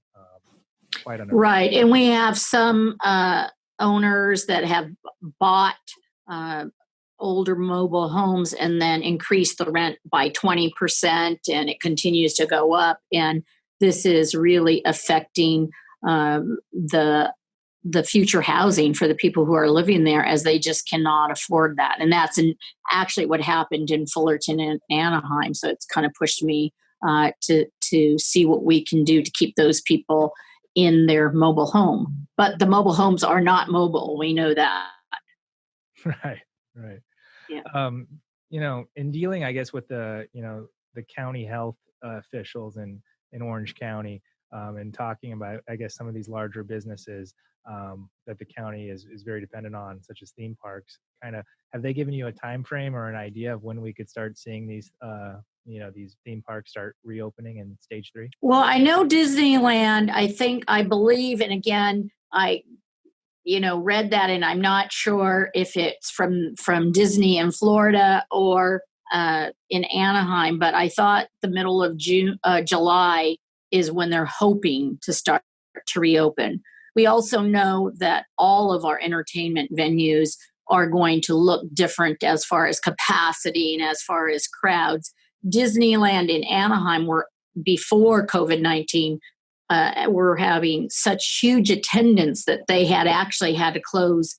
quite unaffordable. Right. And we have some owners that have bought older mobile homes and then increased the rent by 20%, and it continues to go up. And this is really affecting the future housing for the people who are living there, as they just cannot afford that. And that's actually what happened in Fullerton and Anaheim. So it's kind of pushed me to see what we can do to keep those people in their mobile home. But the mobile homes are not mobile. We know that. Right. Yeah. In dealing, I guess, with the county health officials in Orange County, and talking about, I guess, some of these larger businesses that the county is very dependent on, such as theme parks. Kind of, have they given you a time frame or an idea of when we could start seeing these, these theme parks start reopening in stage 3? Well, I know Disneyland, I believe, and again, I read that, and I'm not sure if it's from Disney in Florida or in Anaheim, but I thought the middle of July is when they're hoping to start to reopen. We also know that all of our entertainment venues are going to look different as far as capacity and as far as crowds. Disneyland in Anaheim were, before COVID-19, were having such huge attendance that they had actually had to close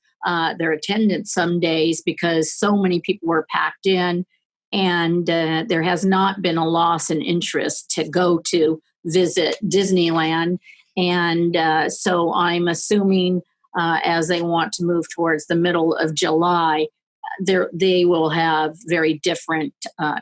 their attendance some days because so many people were packed in, and there has not been a loss in interest to go to visit Disneyland. And so I'm assuming as they want to move towards the middle of July, they will have very different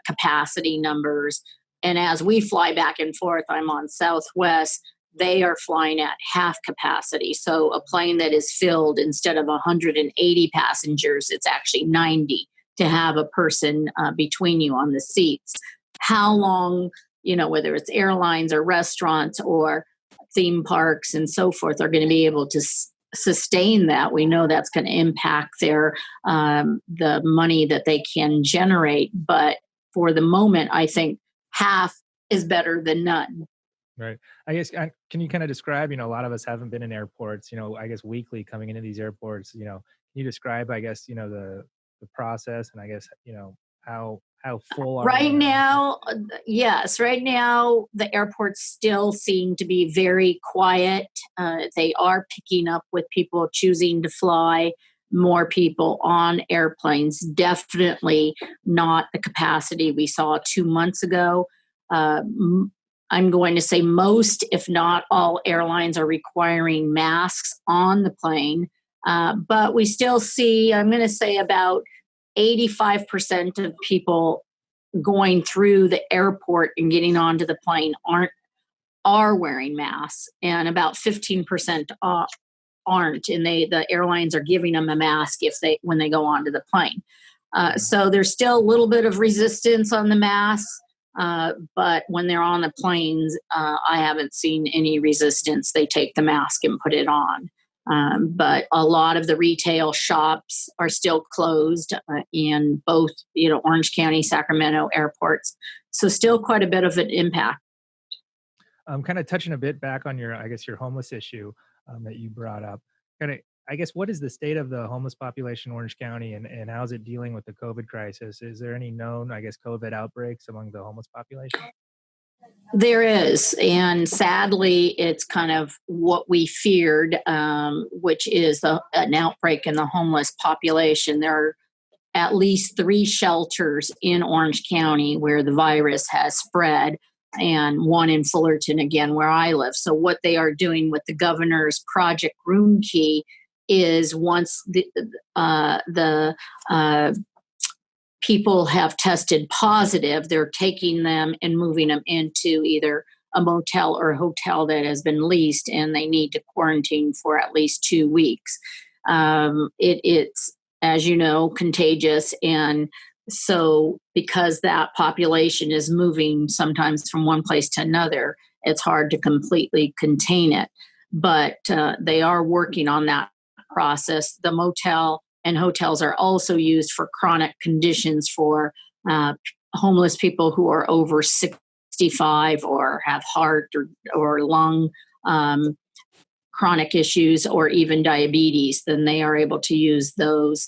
capacity numbers. And as we fly back and forth, I'm on Southwest, they are flying at half capacity. So a plane that is filled, instead of 180 passengers, it's actually 90 to have a person between you on the seats. How long, whether it's airlines or restaurants or theme parks and so forth, are going to be able to sustain that? We know that's going to impact their the money that they can generate. But for the moment, I think half is better than none. Right. I guess, can you kind of describe, a lot of us haven't been in airports, I guess weekly coming into these airports, can you describe, I guess, the process, and I guess, how full are right they now? Yes, right now the airports still seem to be very quiet. They are picking up with people choosing to fly, more people on airplanes. Definitely not the capacity we saw 2 months ago. I'm going to say most, if not all, airlines are requiring masks on the plane. But we still see, I'm going to say about 85% of people going through the airport and getting onto the plane are wearing masks, and about 15% aren't. And the airlines are giving them a mask when they go onto the plane. So there's still a little bit of resistance on the masks. But when they're on the planes, I haven't seen any resistance. They take the mask and put it on. But a lot of the retail shops are still closed in both, Orange County, Sacramento airports. So still quite a bit of an impact. Kind of touching a bit back on your homeless issue that you brought up. I guess, what is the state of the homeless population in Orange County, and how is it dealing with the COVID crisis? Is there any known, I guess, COVID outbreaks among the homeless population? There is, and sadly, it's kind of what we feared, which is an outbreak in the homeless population. There are at least 3 shelters in Orange County where the virus has spread, and one in Fullerton, again, where I live. So what they are doing with the governor's Project Room Key is, once the people have tested positive, they're taking them and moving them into either a motel or a hotel that has been leased, and they need to quarantine for at least 2 weeks. It's, as you know, contagious. And so because that population is moving sometimes from one place to another, it's hard to completely contain it. But they are working on that process. The motel and hotels are also used for chronic conditions for homeless people who are over 65 or have heart or lung chronic issues, or even diabetes. Then they are able to use those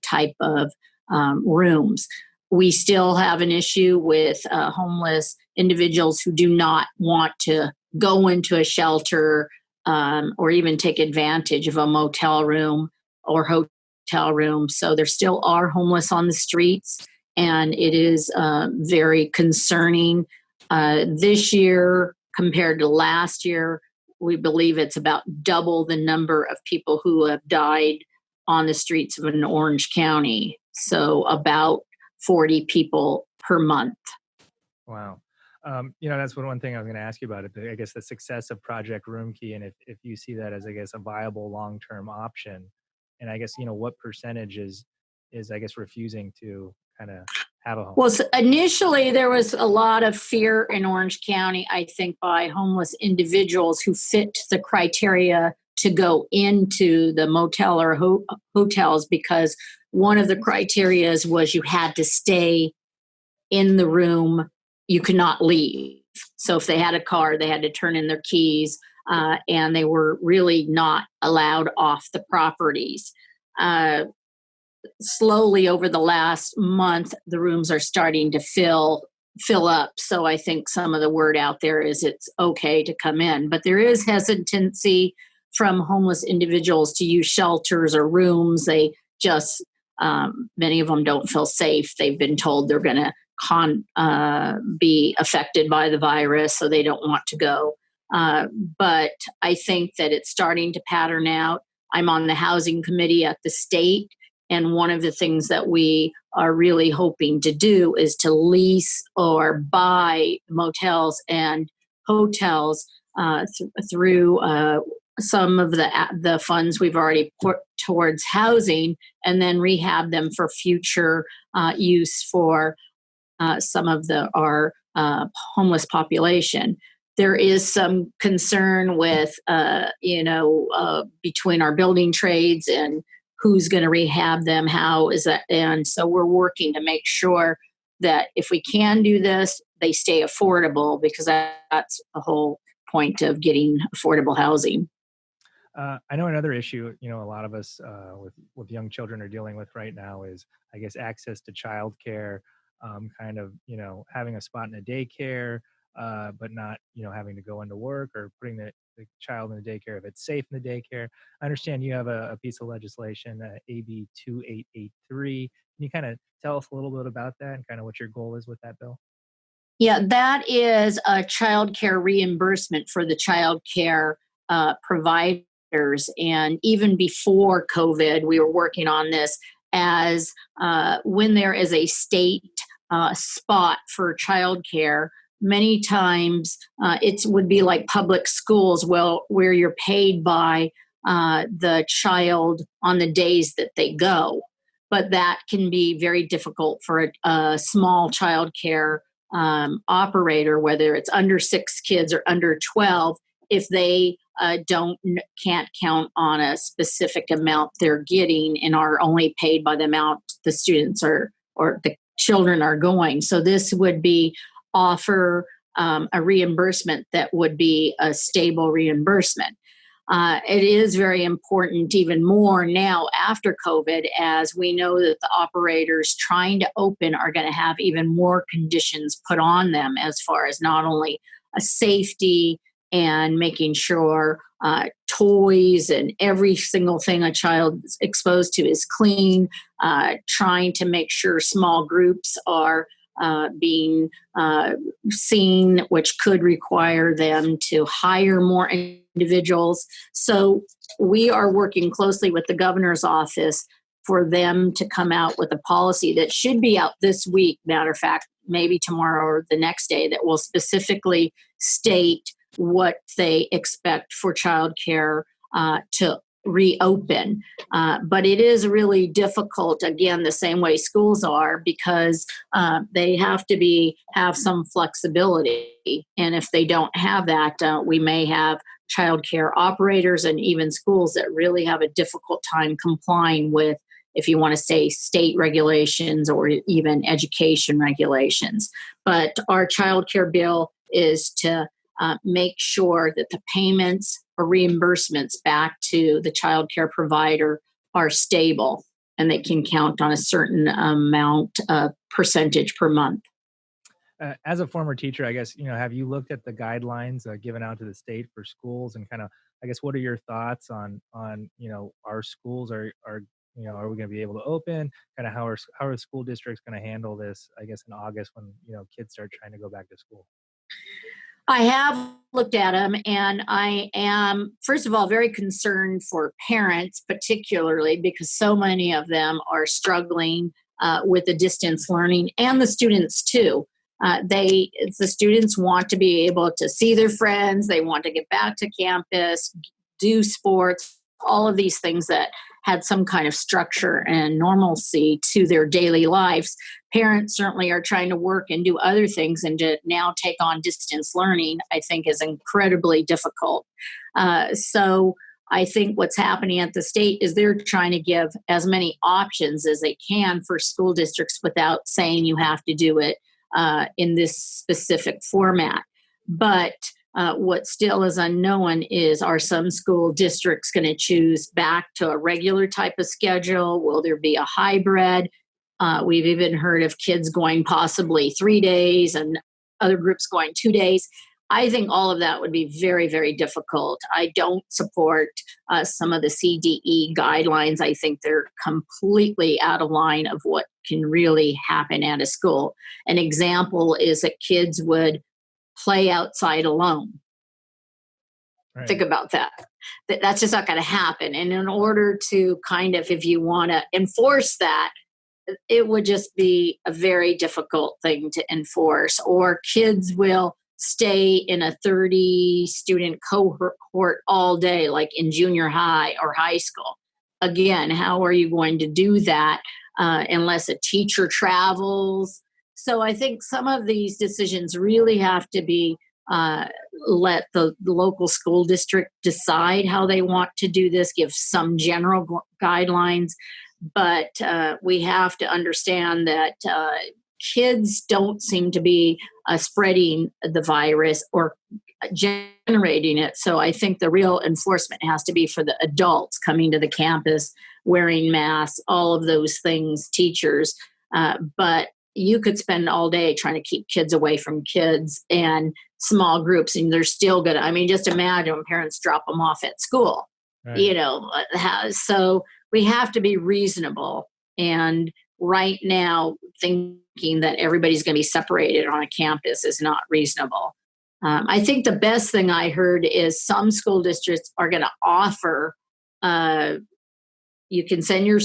type of rooms. We still have an issue with homeless individuals who do not want to go into a shelter or even take advantage of a motel room or hotel room. So there still are homeless on the streets, and it is very concerning. This year compared to last year, we believe it's about double the number of people who have died on the streets of an Orange County. So about 40 people per month. Wow. That's one thing I was going to ask you about it. I guess the success of Project Roomkey, and if you see that as, I guess, a viable long-term option, and I guess what percentage is I guess refusing to kind of have a home. Well, initially there was a lot of fear in Orange County, I think, by homeless individuals who fit the criteria to go into the motel or hotels, because one of the criterias was you had to stay in the room. You could not leave. So if they had a car, they had to turn in their keys, and they were really not allowed off the properties. Slowly over the last month, the rooms are starting to fill up. So I think some of the word out there is it's okay to come in, but there is hesitancy from homeless individuals to use shelters or rooms. They just, many of them don't feel safe. They've been told they're going to be affected by the virus, so they don't want to go. But I think that it's starting to pattern out. I'm on the housing committee at the state, and one of the things that we are really hoping to do is to lease or buy motels and hotels through some of the funds we've already put towards housing, and then rehab them for future use for some of our homeless population. There is some concern with, between our building trades and who's going to rehab them, how is that? And so we're working to make sure that if we can do this, they stay affordable, because that's the whole point of getting affordable housing. I know another issue, a lot of us with young children are dealing with right now is, I guess, access to childcare, having a spot in a daycare, but not, having to go into work, or putting the child in the daycare if it's safe in the daycare. I understand you have a piece of legislation, AB 2883. Can you kind of tell us a little bit about that and kind of what your goal is with that bill? Yeah, that is a child care reimbursement for the child care providers. And even before COVID, we were working on this as when there is a state spot for childcare. Many times it would be like public schools, where you're paid by the child on the days that they go. But that can be very difficult for a small child care operator, whether it's under 6 kids or under 12, if they can't count on a specific amount they're getting and are only paid by the amount the students or the children are going. So this would offer a reimbursement that would be a stable reimbursement. It is very important, even more now after COVID, as we know that the operators trying to open are going to have even more conditions put on them, as far as not only a safety and making sure toys and every single thing a child is exposed to is clean, trying to make sure small groups are being seen, which could require them to hire more individuals. So we are working closely with the governor's office for them to come out with a policy that should be out this week, matter of fact, maybe tomorrow or the next day, that will specifically state what they expect for childcare to reopen. But it is really difficult, again, the same way schools are, because they have to have some flexibility. And if they don't have that, we may have childcare operators and even schools that really have a difficult time complying with, if you want to say, state regulations or even education regulations. But our childcare bill is to make sure that the payments or reimbursements back to the child care provider are stable, and they can count on a certain amount of percentage per month. As a former teacher, I guess, have you looked at the guidelines given out to the state for schools, and kind of, I guess, what are your thoughts on our schools are we going to be able to open? Kind of how are school districts going to handle this, I guess, in August when, kids start trying to go back to school? I have looked at them, and I am, first of all, very concerned for parents, particularly because so many of them are struggling with the distance learning, and the students too. The students want to be able to see their friends. They want to get back to campus, do sports, all of these things that had some kind of structure and normalcy to their daily lives. Parents certainly are trying to work and do other things, and to now take on distance learning, I think, is incredibly difficult. So I think what's happening at the state is they're trying to give as many options as they can for school districts without saying you have to do it in this specific format. But what still is unknown is, are some school districts going to choose back to a regular type of schedule? Will there be a hybrid? We've even heard of kids going possibly 3 days and other groups going 2 days. I think all of that would be very, very difficult. I don't support some of the CDE guidelines. I think they're completely out of line of what can really happen at a school. An example is that kids would play outside alone. Right. Think about that. That's just not going to happen. And in order to kind of, if you want to enforce that, it would just be a very difficult thing to enforce. Or kids will stay in a 30-student cohort all day, like in junior high or high school. Again, how are you going to do that unless a teacher travels? So I think some of these decisions really have to be let the local school district decide how they want to do this, give some general guidelines. But we have to understand that kids don't seem to be spreading the virus or generating it. So I think the real enforcement has to be for the adults coming to the campus, wearing masks, all of those things, teachers. But you could spend all day trying to keep kids away from kids and small groups, and they're still going to, I mean, just imagine when parents drop them off at school, right. You know, so we have to be reasonable. And right now, thinking that everybody's going to be separated on a campus is not reasonable. I think the best thing I heard is some school districts are going to offer, you can send your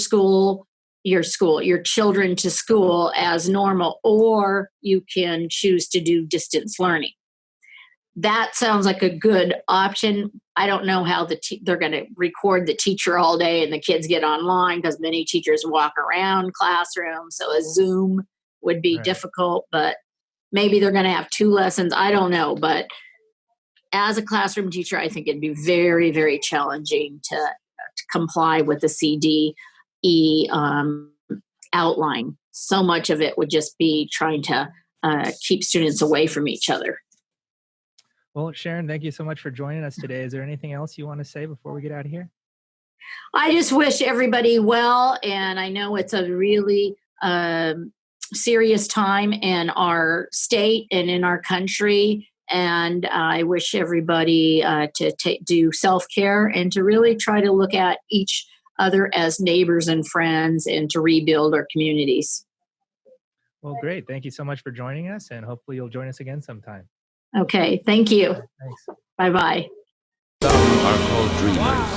children to school as normal, or you can choose to do distance learning. That sounds like a good option. I don't know how they're going to record the teacher all day and the kids get online, because many teachers walk around classrooms. So a Zoom would be difficult, but maybe they're going to have 2 lessons. I don't know. But as a classroom teacher, I think it'd be very, very challenging to comply with the CDE outline. So much of it would just be trying to keep students away from each other. Well, Sharon, thank you so much for joining us today. Is there anything else you want to say before we get out of here? I just wish everybody well, and I know it's a really serious time in our state and in our country, and I wish everybody to do self-care and to really try to look at each other as neighbors and friends, and to rebuild our communities. Well, great. Thank you so much for joining us, and hopefully you'll join us again sometime. Okay, thank you. Thanks. Bye-bye. Some are called dreamers.